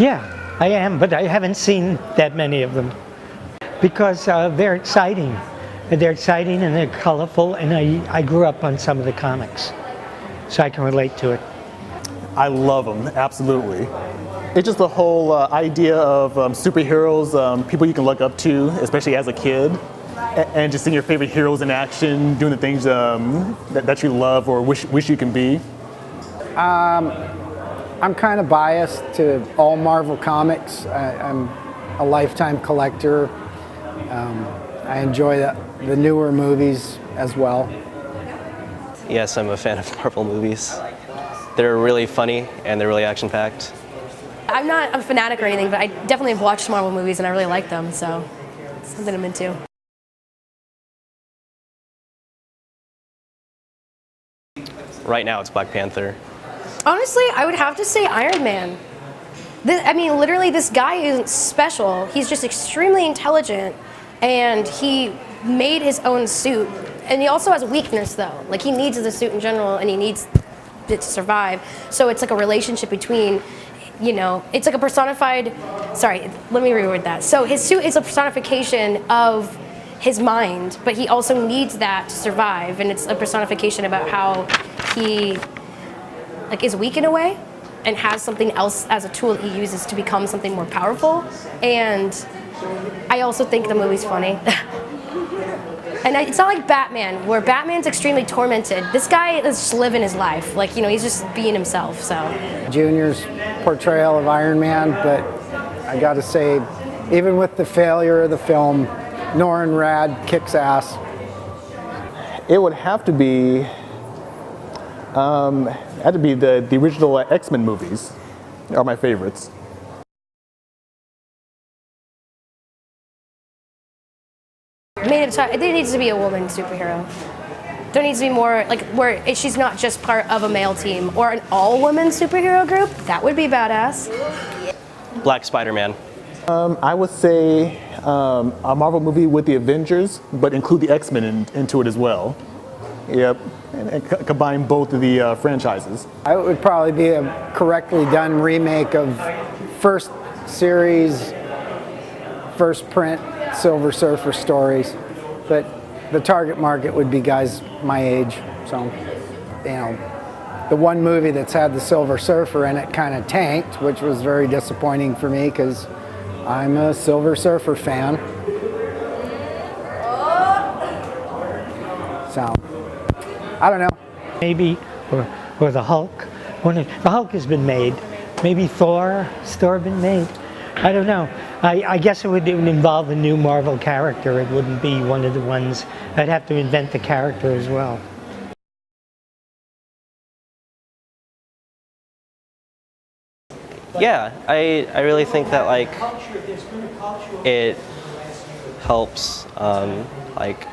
Yeah, I am, but I haven't seen that many of them because they're exciting. They're exciting and they're colorful, and I grew up on some of the comics, so I can relate to it. I love them, absolutely. It's just the whole idea of superheroes, people you can look up to, especially as a kid, and just seeing your favorite heroes in action, doing the things that you love or wish you can be. I'm kind of biased to all Marvel comics. I'm a lifetime collector. I enjoy the newer movies as well. Yes, I'm a fan of Marvel movies. They're really funny and they're really action-packed. I'm not a fanatic or anything, but I definitely have watched Marvel movies and I really like them, so it's something I'm into. Right now it's Black Panther. Honestly, I would have to say Iron Man. I mean, literally, this guy isn't special. He's just extremely intelligent, and he made his own suit. And he also has a weakness, though. Like, he needs the suit in general, and he needs it to survive. So it's like a relationship between, you know, it's like a personified, sorry, let me reword that. So his suit is a personification of his mind, but he also needs that to survive, and it's a personification about how he is weak in a way and has something else as a tool that he uses to become something more powerful. And I also think the movie's funny. And it's not like Batman, where Batman's extremely tormented. This guy is just living his life. Like, you know, he's just being himself, so. Junior's portrayal of Iron Man, but I gotta say, even with the failure of the film, Norrin Radd kicks ass. It would have to be the original X-Men movies are my favorites. There needs to be a woman superhero. There needs to be more, like, where she's not just part of a male team or an all-woman superhero group. That would be badass. Black Spider-Man. I would say a Marvel movie with the Avengers, but include the X-Men into it as well. Yep, and combine both of the franchises. It would probably be a correctly done remake of first series, first print Silver Surfer stories, but the target market would be guys my age. So, you know, the one movie that's had the Silver Surfer in it kind of tanked, which was very disappointing for me because I'm a Silver Surfer fan. So, I don't know. Maybe, or the Hulk. The Hulk has been made. Maybe Thor been made. I don't know. I guess it would involve a new Marvel character. It wouldn't be one of the ones. I'd have to invent the character as well. Yeah, I really think that, like, it helps like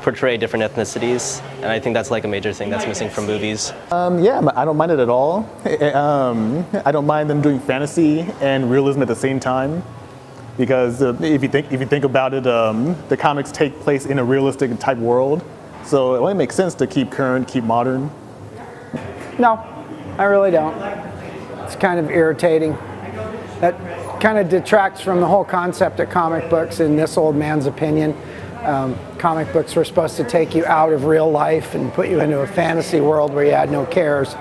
portray different ethnicities, and I think that's like a major thing that's missing from movies. Yeah, I don't mind it at all. I don't mind them doing fantasy and realism at the same time, because if you think about it, the comics take place in a realistic type world, so it only makes sense to keep current, keep modern. No, I really don't. It's kind of irritating. That kind of detracts from the whole concept of comic books, in this old man's opinion. Comic books were supposed to take you out of real life and put you into a fantasy world where you had no cares.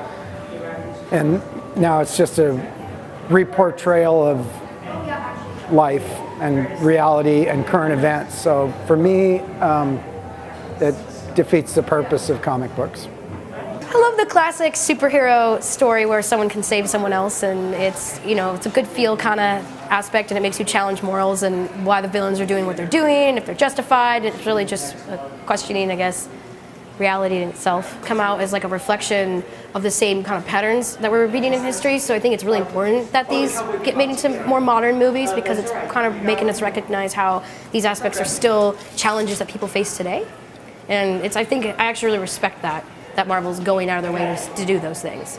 And now it's just a reportrayal of life and reality and current events. So for me, it defeats the purpose of comic books. I love the classic superhero story where someone can save someone else, and it's, you know, it's a good feel kind of aspect, and it makes you challenge morals and why the villains are doing what they're doing, if they're justified. It's really just questioning, I guess, reality in itself. Come out as like a reflection of the same kind of patterns that we're repeating in history. So I think it's really important that these get made into more modern movies, because it's kind of making us recognize how these aspects are still challenges that people face today. And I think I actually really respect that Marvel's going out of their way to do those things.